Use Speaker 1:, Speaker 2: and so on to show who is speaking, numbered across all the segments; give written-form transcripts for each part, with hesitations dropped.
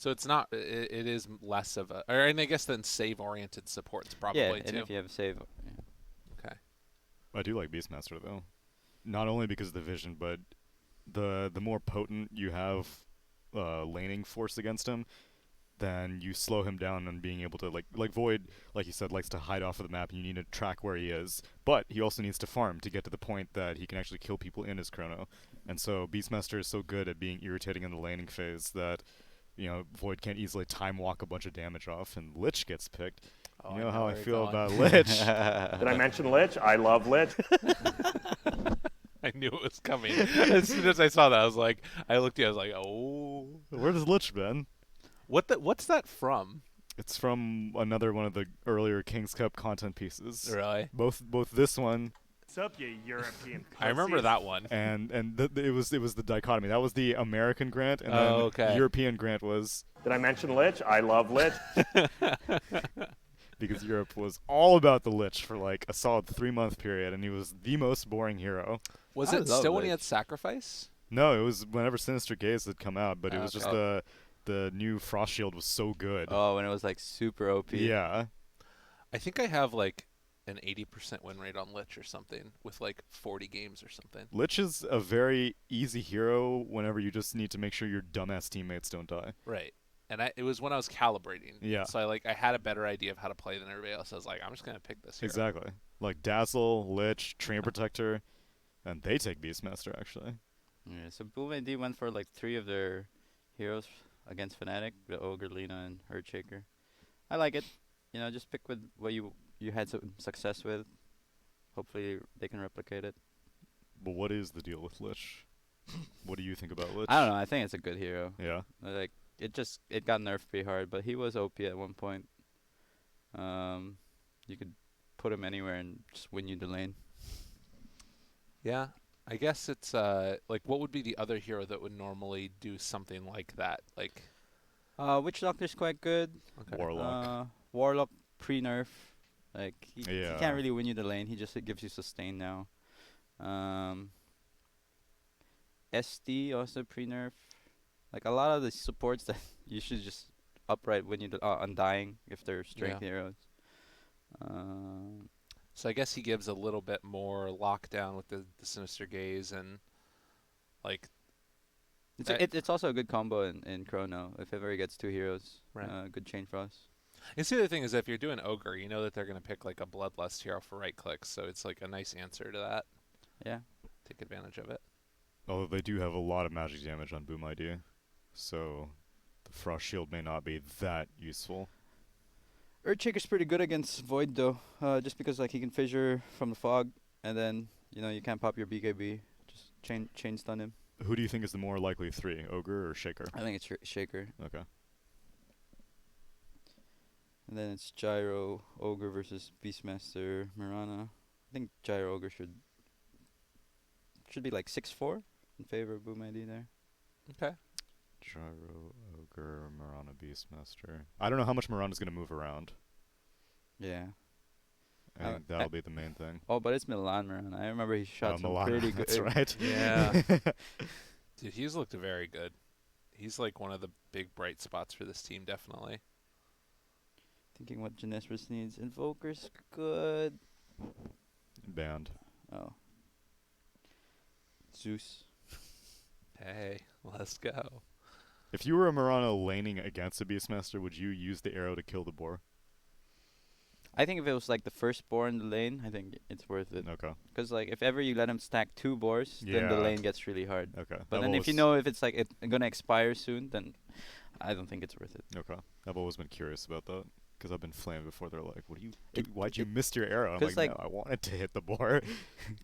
Speaker 1: So it's not. It is less of a. Or and I guess then save-oriented supports
Speaker 2: Yeah,
Speaker 1: probably
Speaker 2: and
Speaker 1: too.
Speaker 2: if you have a save, yeah.
Speaker 1: Okay.
Speaker 3: I do like Beastmaster though, not only because of the vision, but the more potent you have laning force against him, then you slow him down and being able to like Void, like you said, likes to hide off of the map, and you need to track where he is. But he also needs to farm to get to the point that he can actually kill people in his chrono. And so Beastmaster is so good at being irritating in the laning phase that Void can't easily time walk a bunch of damage off, and Lich gets picked.
Speaker 1: Oh,
Speaker 3: You
Speaker 1: I
Speaker 3: know
Speaker 1: know
Speaker 3: how I
Speaker 1: where you're
Speaker 3: feel
Speaker 1: going.
Speaker 3: about Lich.
Speaker 4: Did I mention Lich? I love Lich.
Speaker 1: I knew it was coming. As soon as I saw that, I was like, I looked at you, I was like, oh.
Speaker 3: Where does Lich been?
Speaker 1: What's that from?
Speaker 3: It's from another one of the earlier King's Cup content pieces.
Speaker 1: Really?
Speaker 3: Both this one
Speaker 4: What's up, you European
Speaker 1: I remember
Speaker 4: pussies?
Speaker 1: that one.
Speaker 3: and it was the dichotomy. That was the American Grant, and
Speaker 1: Oh,
Speaker 3: then
Speaker 1: okay.
Speaker 3: European Grant was
Speaker 4: Did I mention Lich? I love Lich.
Speaker 3: because Europe was all about the Lich for like a solid 3-month period, and he was the most boring hero.
Speaker 1: Was
Speaker 2: I
Speaker 1: it
Speaker 2: love
Speaker 1: still when he
Speaker 2: Lich.
Speaker 1: had Sacrifice?
Speaker 3: No, it was whenever Sinister Gaze had come out, but it was just
Speaker 2: Okay.
Speaker 3: the new Frost Shield was so good.
Speaker 2: Oh, when it was like super OP.
Speaker 3: Yeah.
Speaker 1: I think I have like an 80% win rate on Lich or something with like 40 games or something.
Speaker 3: Lich is a very easy hero whenever you just need to make sure your dumbass teammates don't die.
Speaker 1: Right. And it was when I was calibrating.
Speaker 3: Yeah.
Speaker 1: So I had a better idea of how to play than everybody else. I was like, I'm just going to pick this hero.
Speaker 3: Exactly. Like Dazzle, Lich, Train Protector, and they take Beastmaster actually.
Speaker 2: Yeah, so Boom AD went for like 3 of their heroes against Fnatic, the Ogre, Lina, and Earthshaker. I like it. Just pick with what you had some success with. Hopefully they can replicate it.
Speaker 3: But what is the deal with Lich? What do you think about Lich?
Speaker 2: I don't know. I think it's a good hero.
Speaker 3: Yeah.
Speaker 2: Like it got nerfed pretty hard, but he was OP at one point. You could put him anywhere and just win you the lane.
Speaker 1: Yeah. I guess it's like what would be the other hero that would normally do something like that? Like
Speaker 2: Witch Doctor's quite good.
Speaker 1: okay.
Speaker 3: Warlock.
Speaker 2: Warlock pre-nerf. Like he
Speaker 3: Yeah.
Speaker 2: can't really win you the lane. He just gives you sustain now. SD also pre-nerf. Like a lot of the supports that you should just upright win you the Undying if they're strength
Speaker 1: Yeah.
Speaker 2: heroes.
Speaker 1: So I guess he gives a little bit more lockdown with the Sinister Gaze and like
Speaker 2: It's also a good combo in Chrono if ever he gets 2 heroes.
Speaker 1: Right.
Speaker 2: Good chain frost.
Speaker 1: it's the other thing is if you're doing Ogre, you know that they're going to pick like a Bloodlust hero for right clicks, so it's like a nice answer to that.
Speaker 2: Yeah.
Speaker 1: Take advantage of it.
Speaker 3: Although they do have a lot of magic damage on Boom ID, so the Frost Shield may not be that useful.
Speaker 2: Earthshaker's pretty good against Void though, just because like he can fissure from the fog, and then you can't pop your BKB, just chain stun him.
Speaker 3: Who do you think is the more likely 3, Ogre or Shaker?
Speaker 2: I think it's Shaker,
Speaker 3: Okay.
Speaker 2: and then it's Gyro Ogre versus Beastmaster Mirana. I think Gyro Ogre should be like 6-4 in favor of Boom ID there.
Speaker 1: Okay.
Speaker 3: Gyro, Ogre, Mirana, Beastmaster. I don't know how much Mirana's going to move around.
Speaker 2: Yeah.
Speaker 3: I think that'll be the main thing.
Speaker 2: Oh, but it's Milan Mirana. I remember he shot some
Speaker 3: Milan,
Speaker 2: pretty good.
Speaker 3: that's right.
Speaker 1: Yeah. Dude, he's looked very good. He's like one of the big bright spots for this team, definitely.
Speaker 2: Thinking what Jinesbrus needs. Invoker's good.
Speaker 3: Banned.
Speaker 2: Oh. Zeus.
Speaker 1: Hey, let's go.
Speaker 3: If you were a Mirana laning against a Beastmaster, would you use the arrow to kill the boar?
Speaker 2: I think if it was like the first boar in the lane, I think it's worth it.
Speaker 3: Okay.
Speaker 2: Because like if ever you let him stack 2 boars, then the
Speaker 3: Yeah.
Speaker 2: lane gets really hard.
Speaker 3: Okay.
Speaker 2: But
Speaker 3: I've
Speaker 2: then if you
Speaker 3: always-
Speaker 2: know if it's like it's gonna expire soon, then I don't think it's worth it.
Speaker 3: Okay. I've always been curious about that. Because I've been flamed before. They're like, "What do you?
Speaker 2: It-
Speaker 3: Why'd you
Speaker 2: it-
Speaker 3: miss your arrow?" I'm
Speaker 2: 'cause,
Speaker 3: like,
Speaker 2: like-
Speaker 3: "No, I wanted to hit the boar."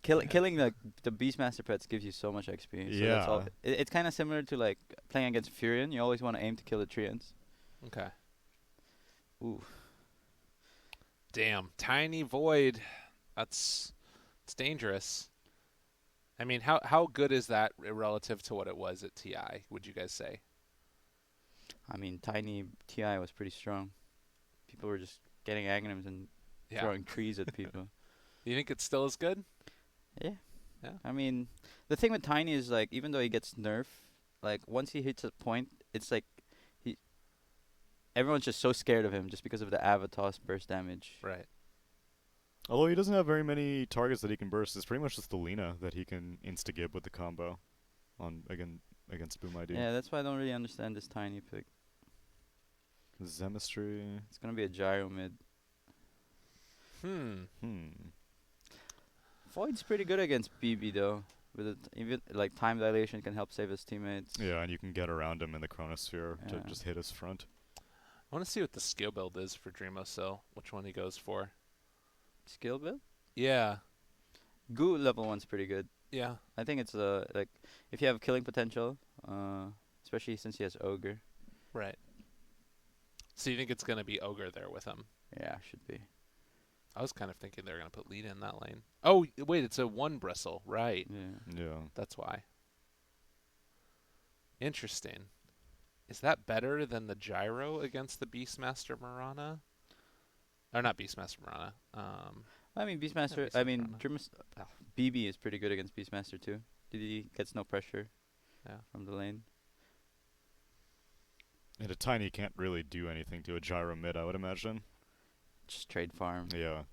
Speaker 2: Killing the Beastmaster pets gives you so much XP. So that's all.
Speaker 3: Yeah.
Speaker 2: It's kind of similar to like playing against Furion. You always want to aim to kill the Treants.
Speaker 1: Okay.
Speaker 2: Ooh.
Speaker 1: Damn. Tiny Void. It's dangerous. I mean, how good is that relative to what it was at TI, would you guys say?
Speaker 2: I mean, Tiny TI was pretty strong. People were just getting Aghanims and
Speaker 1: Yeah.
Speaker 2: throwing trees at people.
Speaker 1: Do you think it's still as good?
Speaker 2: Yeah.
Speaker 1: Yeah.
Speaker 2: I mean, the thing with Tiny is like even though he gets nerfed, like once he hits a point, it's like everyone's just so scared of him just because of the Avatos burst damage.
Speaker 1: Right.
Speaker 3: Although he doesn't have very many targets that he can burst, it's pretty much just the Lina that he can insta-gib with the combo on against Boom ID.
Speaker 2: Yeah, that's why I don't really understand this tiny pick.
Speaker 3: Zemistry.
Speaker 2: It's gonna be a gyro mid. Void's pretty good against BB though. With it, even like time dilation can help save his teammates.
Speaker 3: Yeah, and you can get around him in the Chronosphere to
Speaker 2: Yeah.
Speaker 3: just hit his front.
Speaker 1: I want to see what the skill build is for Dreamosill. Which one he goes for?
Speaker 2: Skill build?
Speaker 1: Yeah.
Speaker 2: Goo level 1's pretty good.
Speaker 1: Yeah.
Speaker 2: I think it's like if you have killing potential, especially since he has Ogre.
Speaker 1: Right. So you think it's going to be Ogre there with him?
Speaker 2: Yeah, should be.
Speaker 1: I was kind of thinking they were going to put Lina in that lane. Oh, wait, it's a 1 bristle. Right.
Speaker 2: Yeah.
Speaker 3: Yeah.
Speaker 1: That's why. Interesting. Is that better than the gyro against the Beastmaster Mirana? Or not Beastmaster Mirana.
Speaker 2: I mean Beastmaster.
Speaker 1: Beastmaster
Speaker 2: I mean
Speaker 1: Mirana.
Speaker 2: BB is pretty good against Beastmaster too. He gets no pressure.
Speaker 1: Yeah.
Speaker 2: From the lane.
Speaker 3: And a Tiny can't really do anything to a gyro mid, I would imagine.
Speaker 2: Just trade farm.
Speaker 3: Yeah.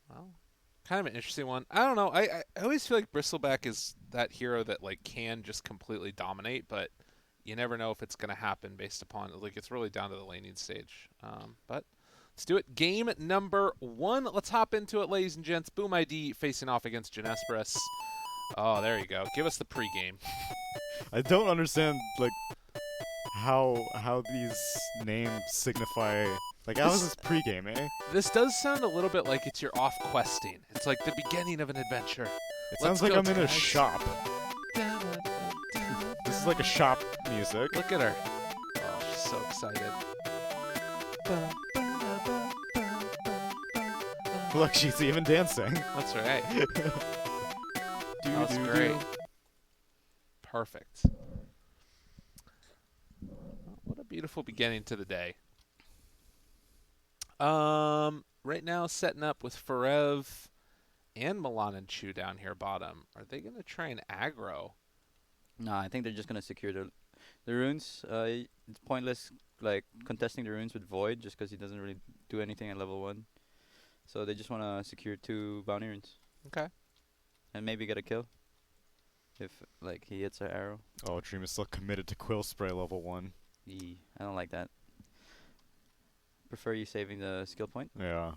Speaker 1: Well, kind of an interesting one. I don't know. I always feel like Bristleback is that hero that like can just completely dominate, but you never know if it's going to happen based upon like it's really down to the laning stage. But let's do it. Game number 1. Let's hop into it, ladies and gents. Boom ID facing off against Jinesbrus. Oh, there you go. Give us the pregame.
Speaker 3: I don't understand like how these names signify. Like, how is this pregame, eh?
Speaker 1: This does sound a little bit like it's your off questing. It's like the beginning of an adventure.
Speaker 3: It
Speaker 1: Let's
Speaker 3: sounds like
Speaker 1: go,
Speaker 3: I'm in a
Speaker 1: guys.
Speaker 3: shop. This is like a shop music.
Speaker 1: Look at her. Oh, she's so excited.
Speaker 3: Look, she's even dancing.
Speaker 1: That's right. That's
Speaker 3: Do-do-do.
Speaker 1: great. Perfect. Well, what a beautiful beginning to the day. Right now setting up with Farev and Milan and Chu down here bottom. Are they gonna try and aggro?
Speaker 2: No, I think they're just gonna secure the runes. It's pointless like contesting the runes with Void just because he doesn't really do anything at level 1. So they just wanna secure 2 bounty runes
Speaker 1: Okay.
Speaker 2: and maybe get a kill if like he hits an arrow.
Speaker 3: Oh, Dream is still committed to Quill Spray level 1.
Speaker 2: I don't like that. Prefer you saving the skill point.
Speaker 3: Yeah.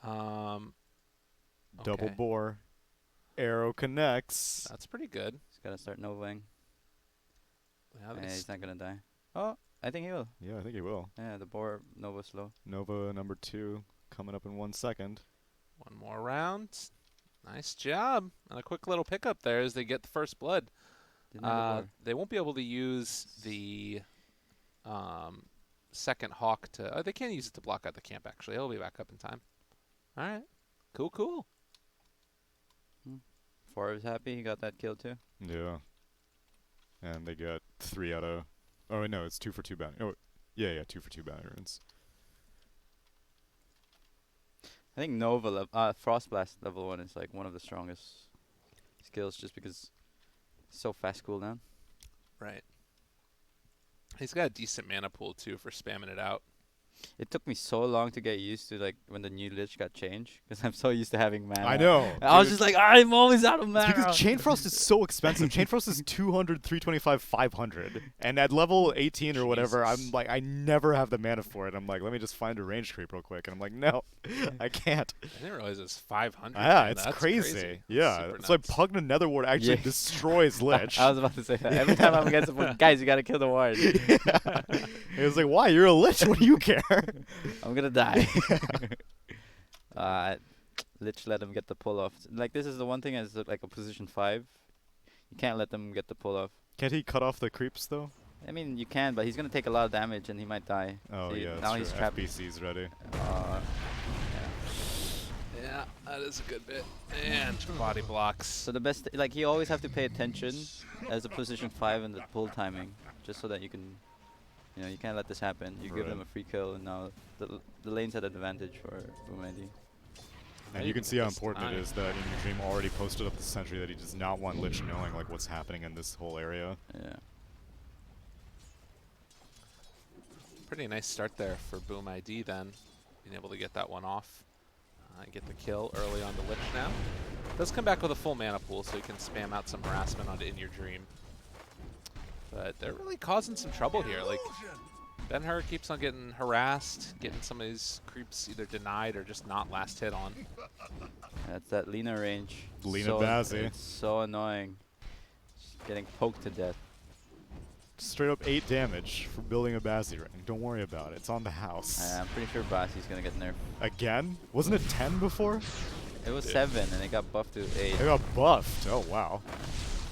Speaker 3: Double
Speaker 1: Okay.
Speaker 3: bore. Arrow connects.
Speaker 1: That's pretty good.
Speaker 2: He's gotta start Novaing.
Speaker 1: Yeah,
Speaker 2: And
Speaker 1: this-
Speaker 2: he's not gonna die. Oh, I think he will.
Speaker 3: Yeah, I think he will.
Speaker 2: Yeah, the boar Nova slow.
Speaker 3: Nova number 2 coming up in 1 second.
Speaker 1: one more round. Nice job. And a quick little pickup there as they get the first blood.
Speaker 2: Didn't have the boar.
Speaker 1: They won't be able to use the second hawk to... Oh, they can use it to block out the camp, actually. He'll be back up in time. All right. Cool, cool.
Speaker 2: Four is happy. He got that kill too.
Speaker 3: Yeah. And they get 3 out of... Oh, wait, no, it's 2 for 2 bounty. Oh, yeah, 2 for 2 bounty runes.
Speaker 2: I think Nova Frostblast level 1 is like one of the strongest skills just because it's so fast cooldown.
Speaker 1: Right. He's got a decent mana pool, too, for spamming it out.
Speaker 2: It took me so long to get used to like when the new Lich got changed because I'm so used to having mana.
Speaker 3: I know.
Speaker 2: I was
Speaker 3: dude.
Speaker 2: just like, I'm always out of mana.
Speaker 3: It's because Chain Frost is so expensive. Chain Frost is 200, 325, 500. And at level 18 or whatever, I'm
Speaker 1: Jesus.
Speaker 3: like, I never have the mana for it. I'm like, let me just find a range creep real quick. And I'm like, no, I can't.
Speaker 1: I didn't realize it was 500.
Speaker 3: Yeah,
Speaker 1: man.
Speaker 3: it's
Speaker 1: That's
Speaker 3: crazy. Yeah,
Speaker 1: Super
Speaker 3: it's like
Speaker 1: nuts.
Speaker 3: Pugna Netherward actually
Speaker 2: Yeah.
Speaker 3: destroys Lich.
Speaker 2: I was about to say that. Every time I'm against a guys, you gotta kill the ward.
Speaker 3: It was like, why? You're a Lich. What do you care?
Speaker 2: I'm gonna die. Lich let him get the pull off. Like this is the one thing as like a position 5. You can't let them get the pull off.
Speaker 3: Can't he cut off the creeps though?
Speaker 2: I mean, you can, but he's gonna take a lot of damage and he might die.
Speaker 3: Oh
Speaker 2: See,
Speaker 3: yeah,
Speaker 2: now
Speaker 3: that's
Speaker 2: he's
Speaker 3: true.
Speaker 2: trapped.
Speaker 3: FBC's ready.
Speaker 1: Yeah, that is a good bit. And body blocks.
Speaker 2: So the best, like you always have to pay attention as a position 5 and the pull timing, just so that you can, you can't let this happen. You give
Speaker 3: Right.
Speaker 2: them a free kill, and now the lane's at advantage for Boom ID.
Speaker 3: And you can see how important it is that Dream already posted up the sentry that he does not want Lich knowing like what's happening in this whole area.
Speaker 2: Yeah.
Speaker 1: pretty nice start there for Boom ID then, being able to get that one off. Get the kill early on the Lich now. Does come back with a full mana pool, so you can spam out some harassment onto In Your Dream. But they're really causing some trouble here. Like, Ben-Hur keeps on getting harassed, getting some of these creeps either denied or just not last hit on.
Speaker 2: That's that Lina range.
Speaker 3: Lina
Speaker 2: so,
Speaker 3: Bazzi.
Speaker 2: It's so annoying. Just getting poked to death.
Speaker 3: Straight up 8 damage for building a Bazzi ring. Don't worry about it. It's on the house.
Speaker 2: I'm pretty sure Bassi's gonna get nerfed.
Speaker 3: Again? Wasn't it 10 before?
Speaker 2: It was
Speaker 1: Dude.
Speaker 2: 7 and it got buffed to 8.
Speaker 3: It got buffed. Oh, wow.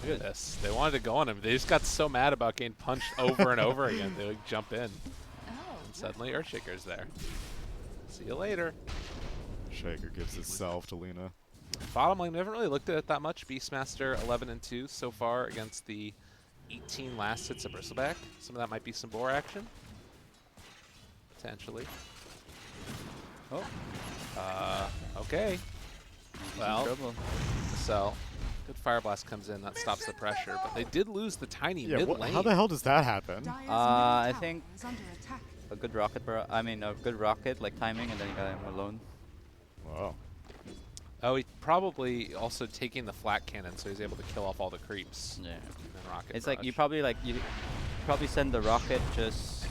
Speaker 1: Look at this. They wanted to go on him. They just got so mad about getting punched over and over again. They would jump in. And suddenly Earthshaker's there. See you later.
Speaker 3: Shaker gives himself to Lina.
Speaker 1: Bottom lane, we haven't really looked at it that much. Beastmaster 11 and 2 so far against the 18 last hits of Bristleback. Some of that might be some boar action. Potentially.
Speaker 2: Oh,
Speaker 1: Okay.
Speaker 2: he's in
Speaker 1: Well,
Speaker 2: trouble.
Speaker 1: so good Fire Blast comes in. That stops the pressure. But they did lose the tiny
Speaker 3: Yeah,
Speaker 1: mid lane.
Speaker 3: how the hell does that happen?
Speaker 2: I think a good rocket, a good rocket like timing, and then you got him alone.
Speaker 3: Wow.
Speaker 1: Oh, he probably also taking the flat cannon, so he's able to kill off all the creeps.
Speaker 2: Yeah.
Speaker 1: And then rocket
Speaker 2: It's like you
Speaker 1: barrage.
Speaker 2: probably send the rocket just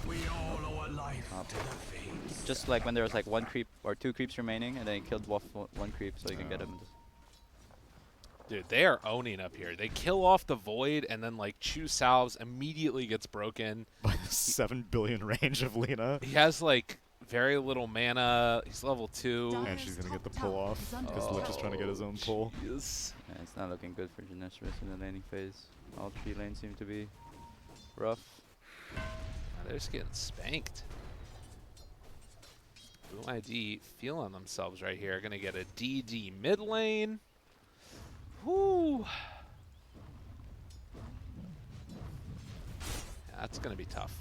Speaker 2: just like when there was like 1 creep or 2 creeps remaining, and then you killed off one creep so you can get him.
Speaker 1: Dude, they are owning up here. They kill off the Void, and then like Chu Salves immediately gets broken.
Speaker 3: By the 7 billion range of Lina.
Speaker 1: He has like very little mana. He's level 2.
Speaker 3: And she's going to get the pull off because Lich is trying to get his own pull.
Speaker 1: Yes.
Speaker 2: Yeah, it's not looking good for Jinesbrus in the laning phase. All 3 lanes seem to be rough.
Speaker 1: They're just getting spanked. Boom ID feeling themselves right here. Gonna get a DD mid lane. Whoo. Yeah, that's gonna be tough.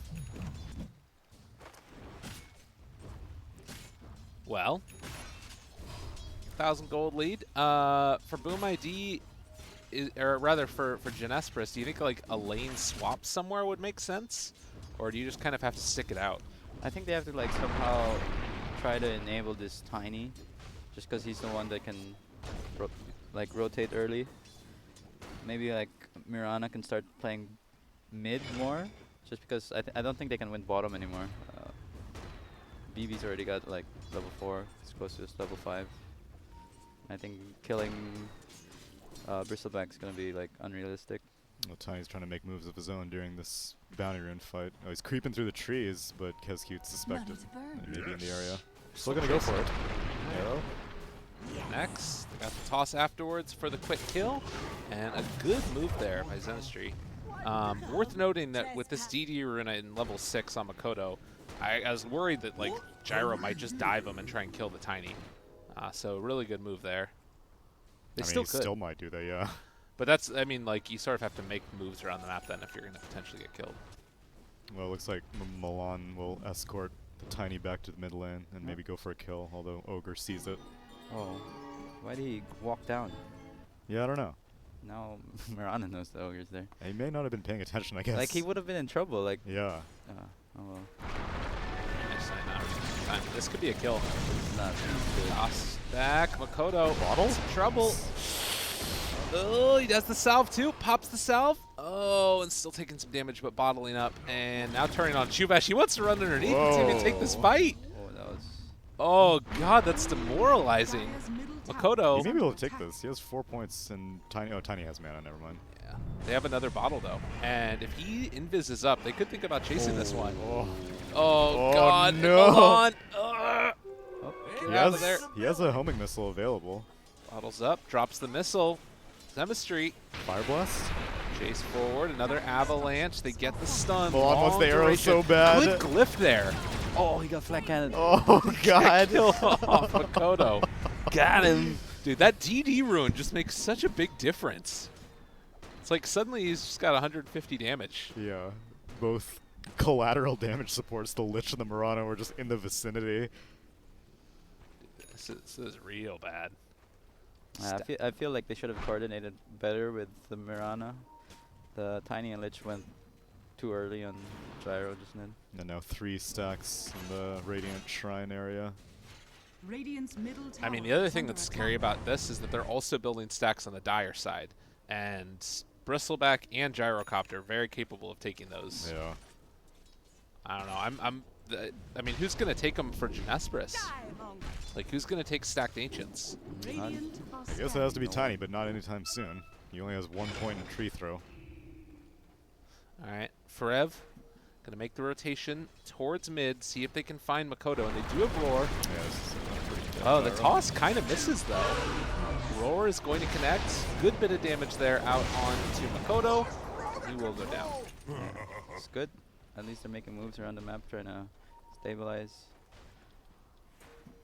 Speaker 1: Well, 1,000 gold lead. For Boom ID, or rather for Jinesbrus, do you think like a lane swap somewhere would make sense? Or do you just kind of have to stick it out?
Speaker 2: I think they have to like somehow try to enable this Tiny, just because he's the one that can rotate early. Maybe like Mirana can start playing mid more, just because I don't think they can win bottom anymore. BB's already got like level 4, it's close to level 5. I think killing Bristleback's gonna be like unrealistic.
Speaker 3: Well, Tiny's trying to make moves of his own during this bounty rune fight. Oh, he's creeping through the trees, but Kescute's suspected. Maybe in the area. Still gonna go for it. Arrow.
Speaker 1: Next, they got the toss afterwards for the quick kill, and a good move there by Zenistry. Worth noting that with this DD rune in level 6 on Makoto, I was worried that like Gyro might just dive him and try and kill the Tiny. So really good move there. They
Speaker 3: I mean,
Speaker 1: still
Speaker 3: he
Speaker 1: could.
Speaker 3: still might do that, yeah.
Speaker 1: But that's, I mean, like, you sort of have to make moves around the map then if you're going to potentially get killed.
Speaker 3: Well, it looks like Milan will escort the Tiny back to the mid lane and maybe go for a kill, although Ogre sees it.
Speaker 2: Oh, why did he walk down?
Speaker 3: Yeah, I don't know.
Speaker 2: Now Mirana knows the ogre's there.
Speaker 3: He may not have been paying attention, I guess.
Speaker 2: Like he would have been in trouble. Like
Speaker 3: Yeah.
Speaker 2: oh well.
Speaker 1: Nice time. This could be a kill.
Speaker 2: Not good.
Speaker 1: Toss back. Makoto.
Speaker 3: Bottle?
Speaker 1: Some trouble. Oh, he does the salve too. Pops the salve. Oh, and still taking some damage, but bottling up. And now turning on Chuvash. He wants to run underneath and see if he can take this
Speaker 3: Whoa.
Speaker 1: fight.
Speaker 2: Oh, that was.
Speaker 1: Oh, God, that's demoralizing. Makoto.
Speaker 3: He may be able to take this. He has 4 points and Tiny. Oh, Tiny has mana, never mind.
Speaker 1: Yeah. They have another bottle, though. And if he invises up, they could think about chasing this one.
Speaker 3: Oh.
Speaker 1: Oh,
Speaker 3: Oh,
Speaker 1: God.
Speaker 3: no.
Speaker 1: Hold on.
Speaker 2: Oh,
Speaker 1: Get
Speaker 3: He
Speaker 1: out of
Speaker 3: has,
Speaker 1: there.
Speaker 3: he has a homing missile available.
Speaker 1: Bottles up. Drops the missile. Chemistry.
Speaker 3: Fire Blast?
Speaker 1: Chase forward. Another avalanche. They get the stun.
Speaker 3: Milan wants
Speaker 1: Long
Speaker 3: the arrow
Speaker 1: duration.
Speaker 3: so bad.
Speaker 1: Good glyph there.
Speaker 2: oh, he got flat canned.
Speaker 3: Oh, God.
Speaker 1: Kill off Makoto. Got him. Dude, that DD rune just makes such a big difference. It's like suddenly he's just got 150 damage.
Speaker 3: Yeah. Both collateral damage supports, the Lich and the Murano, were just in the vicinity.
Speaker 1: This is real bad.
Speaker 2: I feel like they should have coordinated better with the Mirana. The Tiny and Lich went too early on gyro just then.
Speaker 3: And now 3 stacks in the Radiant Shrine area.
Speaker 5: Radiant's middle tower
Speaker 1: I mean, the other
Speaker 5: is
Speaker 1: thing
Speaker 5: under
Speaker 1: that's
Speaker 5: attack.
Speaker 1: scary about this is that they're also building stacks on the Dire side, and Bristleback and Gyrocopter are very capable of taking those.
Speaker 3: Yeah.
Speaker 1: I don't know. I mean, who's gonna take them for Jinesbrus? Like, who's gonna take stacked ancients?
Speaker 5: Radiant are
Speaker 3: I guess it has to be
Speaker 5: standing.
Speaker 3: tiny, but not anytime soon. He only has 1 point in tree throw.
Speaker 1: All right, Forev gonna make the rotation towards mid, see if they can find Makoto, and they do have Roar.
Speaker 3: Yeah, this is pretty dead
Speaker 1: Oh, the
Speaker 3: gyro.
Speaker 1: toss kind of misses though. Roar is going to connect. Good bit of damage there out onto Makoto. He will go down.
Speaker 2: It's good. At least they're making moves around the map trying to stabilize.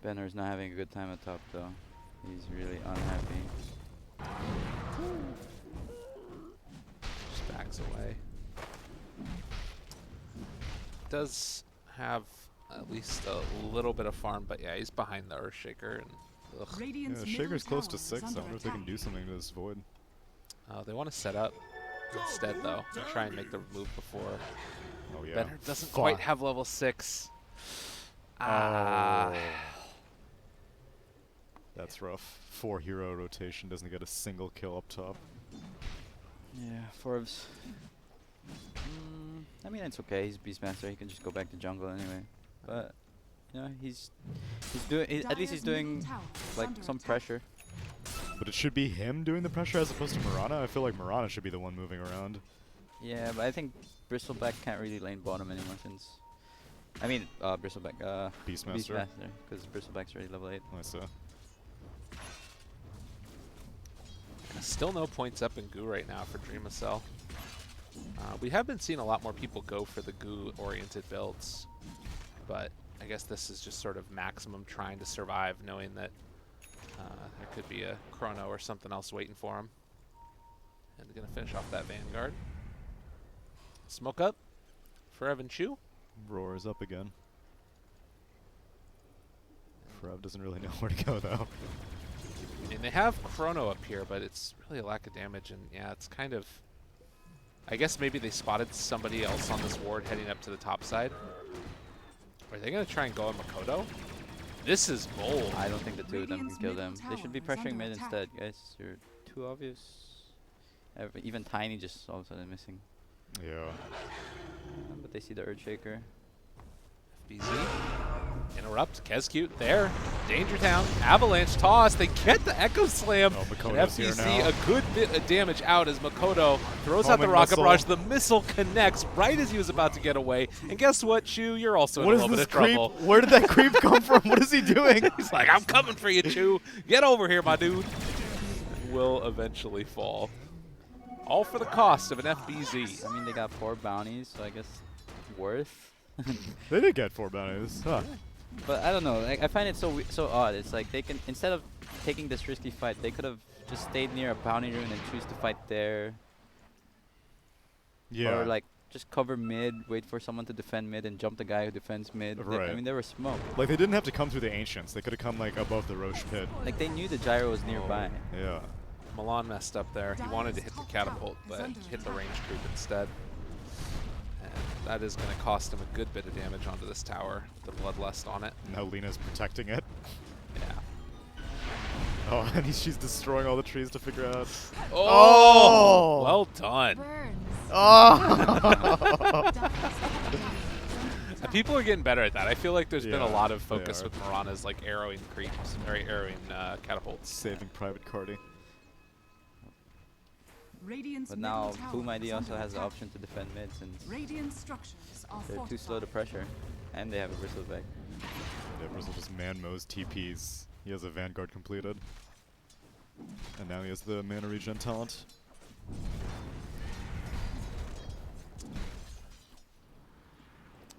Speaker 2: Benner's not having a good time at top though. He's really unhappy.
Speaker 1: Just backs away. Does have at least a little bit of farm, but yeah, he's behind the Earthshaker. And ugh.
Speaker 3: Yeah,
Speaker 5: Radiant's
Speaker 3: the
Speaker 5: middle
Speaker 3: Shaker's close to
Speaker 5: tower is
Speaker 3: 6. I
Speaker 5: under
Speaker 3: wonder if they can
Speaker 5: attack.
Speaker 3: do something to this void.
Speaker 1: They want to set up instead though, and try and make the move before.
Speaker 3: Oh, yeah.
Speaker 1: Benner doesn't
Speaker 3: Fuck.
Speaker 1: quite have level 6. Ah.
Speaker 3: Oh. That's rough. 4 hero rotation, doesn't get a single kill up top.
Speaker 2: Yeah, Forbes. I mean, it's okay. He's Beastmaster. He can just go back to jungle anyway. But you know, he's doing. At least he's
Speaker 5: Dire's middle
Speaker 2: doing
Speaker 5: tower is
Speaker 2: like
Speaker 5: under
Speaker 2: some
Speaker 5: attack.
Speaker 2: pressure.
Speaker 3: But it should be him doing the pressure as opposed to Mirana. I feel like Mirana should be the one moving around.
Speaker 2: Yeah, but I think Bristleback can't really lane bottom anymore since. I mean, Bristleback.
Speaker 3: Beastmaster.
Speaker 2: Because Bristleback's already level 8.
Speaker 3: I see.
Speaker 1: Still no points up in Goo right now for Dreamacell. We have been seeing a lot more people go for the Goo-oriented builds, but I guess this is just sort of maximum trying to survive, knowing that there could be a Chrono or something else waiting for him. And gonna finish off that Vanguard. Smoke up for Evan Chu.
Speaker 3: Roar is up again. Frev doesn't really know where to go though.
Speaker 1: I mean, they have Chrono up here, but it's really a lack of damage, and yeah, it's kind of... I guess maybe they spotted somebody else on this ward heading up to the top side. Are they going to try and go on Makoto? This is bold.
Speaker 2: I don't think the two of them can
Speaker 5: Radiant's
Speaker 2: kill
Speaker 5: middle
Speaker 2: them. They
Speaker 5: tower
Speaker 2: should be
Speaker 5: is
Speaker 2: pressuring
Speaker 5: under
Speaker 2: mid
Speaker 5: attack.
Speaker 2: instead, guys. You're too obvious. Even Tiny just all of a sudden missing.
Speaker 3: Yeah.
Speaker 2: But they see the Earthshaker.
Speaker 1: BZ. Interrupt. Kescute there. Danger Town. Avalanche toss. They get the Echo Slam.
Speaker 3: Oh,
Speaker 1: And
Speaker 3: Makoto's here
Speaker 1: FBC
Speaker 3: now.
Speaker 1: a good bit of damage out as Makoto throws out the
Speaker 3: Homing
Speaker 1: Rocket
Speaker 3: missile.
Speaker 1: Barrage. The missile connects right as he was about to get away. And guess what, Chu? You're also in a
Speaker 3: What is
Speaker 1: little bit
Speaker 3: this
Speaker 1: of
Speaker 3: creep?
Speaker 1: trouble.
Speaker 3: Where did that creep come from? What is he doing?
Speaker 1: He's like, I'm coming for you, Chu. Get over here, my dude. Will eventually fall. All for the cost of an FBZ.
Speaker 2: I mean, they got 4 bounties, so I guess worth.
Speaker 3: They did get 4 bounties. Huh.
Speaker 2: But I don't know. Like, I find it so so odd. It's like they can, instead of taking this risky fight, they could have just stayed near a bounty rune and choose to fight there.
Speaker 3: Yeah.
Speaker 2: Or like just cover mid, wait for someone to defend mid, and jump the guy who defends mid. I
Speaker 3: Right.
Speaker 2: mean, they were smoked.
Speaker 3: Like they didn't have to come through the Ancients. They could have come like above the Roche pit.
Speaker 2: Like they knew the gyro was nearby.
Speaker 3: Yeah.
Speaker 1: Milan messed up there. He wanted to hit the catapult, but hit the range creep instead. And that is going to cost him a good bit of damage onto this tower. The Bloodlust on it.
Speaker 3: Now Lena's protecting it.
Speaker 1: Yeah.
Speaker 3: Oh, and she's destroying all the trees to figure out.
Speaker 1: Oh! Well done.
Speaker 5: Burns.
Speaker 3: Oh!
Speaker 1: People are getting better at that. I feel like there's been a
Speaker 3: Yeah,
Speaker 1: lot of
Speaker 3: they
Speaker 1: focus
Speaker 3: are.
Speaker 1: with Mirana's like arrowing creeps, or arrowing catapults.
Speaker 3: Saving Private Cardi.
Speaker 5: Radiant's
Speaker 2: But
Speaker 5: middle
Speaker 2: now
Speaker 5: tower
Speaker 2: Boom ID
Speaker 5: is
Speaker 2: also
Speaker 5: under
Speaker 2: has the
Speaker 5: attack.
Speaker 2: option to defend mid since
Speaker 5: Radiant structures are
Speaker 2: they're too slow to
Speaker 5: fortified.
Speaker 2: pressure, and they have a Bristleback.
Speaker 3: Yeah, Brazil just man mows TPs. He has a Vanguard completed. And now he has the mana regen talent.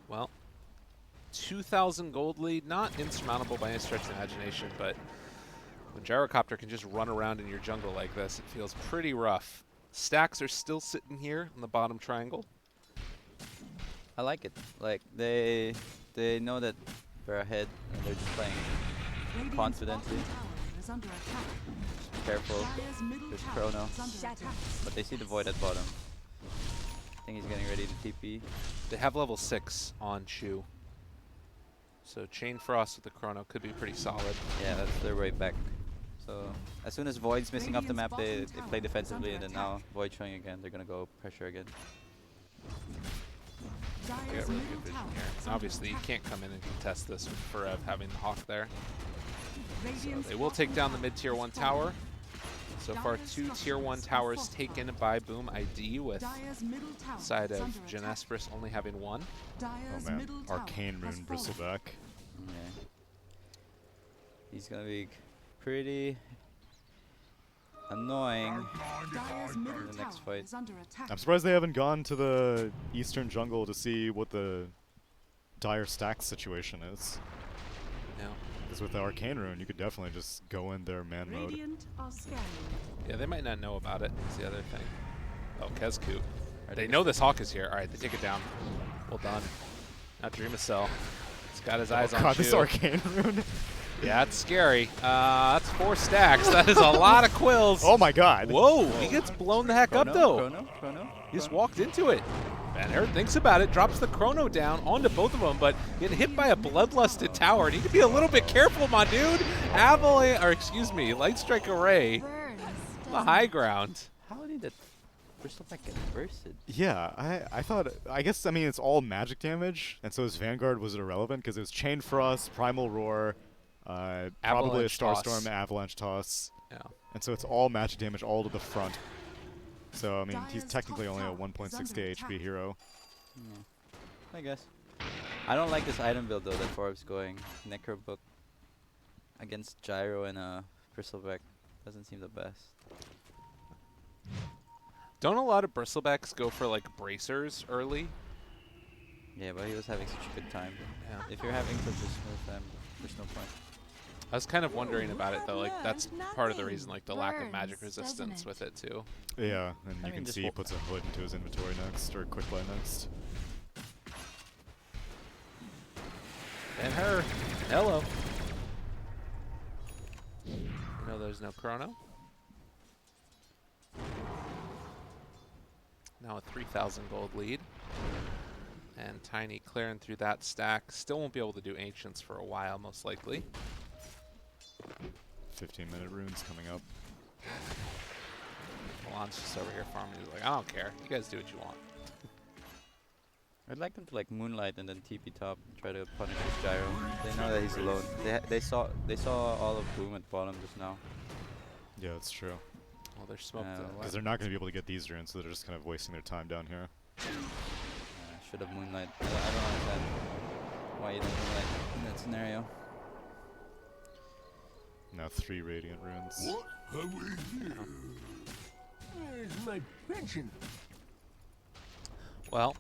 Speaker 1: Well, 2,000 gold lead, not insurmountable by any stretch of the imagination, but when Gyrocopter can just run around in your jungle like this, it feels pretty rough. Stacks are still sitting here in the bottom triangle.
Speaker 2: I like it. Like they know that they're ahead and they're just playing
Speaker 5: Radiant's
Speaker 2: confidently.
Speaker 5: bottom tower is under attack.
Speaker 2: careful.
Speaker 5: Dire's middle
Speaker 2: There's
Speaker 5: tower
Speaker 2: Chrono.
Speaker 5: is under attack.
Speaker 2: But they see the void at bottom. think he's getting ready to TP.
Speaker 1: They have level 6 on Shu. So Chain Frost with the Chrono could be pretty solid.
Speaker 2: Yeah, that's their way back. So as soon as Void's missing off the map, they play defensively, and then now Void showing again, they're gonna go pressure again.
Speaker 1: They got
Speaker 5: Dire's
Speaker 1: really
Speaker 5: middle
Speaker 1: good vision
Speaker 5: tower
Speaker 1: here.
Speaker 5: is under
Speaker 1: Obviously, you
Speaker 5: attack.
Speaker 1: can't come in and contest this with Forev having the Hawk there. So
Speaker 5: Radiant's
Speaker 1: they will take down the mid-tier 1 tower. So far, 2 tier 1 towers taken by Boom ID, with
Speaker 5: Dire's middle tower
Speaker 1: side
Speaker 5: is
Speaker 1: of
Speaker 5: under attack.
Speaker 1: Jinesbrus only having 1.
Speaker 3: Oh
Speaker 5: Dire's
Speaker 3: man,
Speaker 5: middle tower
Speaker 3: Arcane
Speaker 5: has
Speaker 3: Rune
Speaker 5: fallen.
Speaker 3: Bristleback.
Speaker 2: Yeah. He's gonna be pretty annoying.
Speaker 5: Dire's middle
Speaker 2: the next
Speaker 5: tower
Speaker 2: fight.
Speaker 5: is under attack.
Speaker 3: I'm surprised they haven't gone to the eastern jungle to see what the dire stack situation is.
Speaker 1: Yeah.
Speaker 3: Because with the Arcane Rune, you could definitely just go in their man mode.
Speaker 5: Radiant are scanning.
Speaker 1: Yeah, they might not know about it. That's the other thing. Oh, Kezku.
Speaker 2: Are
Speaker 1: They know this Hawk is here. All right, they take it down. Well done. Now Dream of Cell. He's got his eyes
Speaker 3: Oh
Speaker 1: on
Speaker 3: god, this
Speaker 1: Shu.
Speaker 3: Arcane Rune.
Speaker 1: Yeah, it's scary. That's 4 stacks. That is a lot of quills.
Speaker 3: Oh my god.
Speaker 1: Whoa, he gets blown the heck up, though.
Speaker 2: Chrono.
Speaker 1: He just walked into it. Van Herd thinks about it, drops the Chrono down onto both of them, but getting hit by a bloodlusted tower. Need to be a little bit careful, my dude. Avalanche, or excuse me, Light Strike Array
Speaker 5: Burns.
Speaker 1: on the high ground.
Speaker 2: How did that Bristleback get bursted?
Speaker 3: Yeah, I thought, I guess, I mean, it's all magic damage, and so his Vanguard was irrelevant because it was Chain Frost, Primal Roar, probably a
Speaker 1: Avalanche toss.
Speaker 3: Starstorm, Avalanche Toss,
Speaker 1: Yeah.
Speaker 3: and so it's all magic damage all to the front. So, I mean, he's
Speaker 5: Dire's
Speaker 3: technically
Speaker 5: top
Speaker 3: only a
Speaker 5: tower is
Speaker 3: 1.60
Speaker 5: under
Speaker 3: HP
Speaker 5: attack.
Speaker 3: hero.
Speaker 2: I guess. I don't like this item build though that Forbes going. Necro Book against Gyro and Bristleback doesn't seem the best.
Speaker 1: Don't a lot of bristlebacks go for like bracers early?
Speaker 2: Yeah, but he was having such a good time.
Speaker 1: Yeah.
Speaker 2: If you're having such a smooth time, there's no point.
Speaker 1: I was kind of wondering about it though. Like that's part of the
Speaker 5: nothing.
Speaker 1: reason, like the lack of magic
Speaker 5: Burns,
Speaker 1: resistance
Speaker 5: doesn't
Speaker 1: with it too.
Speaker 3: Yeah, and
Speaker 2: I
Speaker 3: you
Speaker 2: mean,
Speaker 3: can
Speaker 2: just
Speaker 3: see he
Speaker 2: wa-
Speaker 3: puts a hood into his inventory next, or quick play next.
Speaker 1: And her. Hello. You know there's no Chrono. Now a 3,000 gold lead. And Tiny clearing through that stack. Still won't be able to do Ancients for a while, most likely.
Speaker 3: 15-minute runes coming up.
Speaker 1: Milan's just over here farming. He's like, I don't care. You guys do what you want.
Speaker 2: I'd like them to like Moonlight and then TP top and try to punish this Gyro. They know that he's alone. They saw all of Boom at bottom just now.
Speaker 3: Yeah, that's true.
Speaker 1: Well, they're smoked.
Speaker 3: Because they're not going to be able to get these runes, so they're just kind of wasting their time down here.
Speaker 2: Should have Moonlight. I don't understand why you don't Moonlight in that scenario.
Speaker 3: Now 3 Radiant runes.
Speaker 6: What have we here? Where's my pension?
Speaker 1: Well,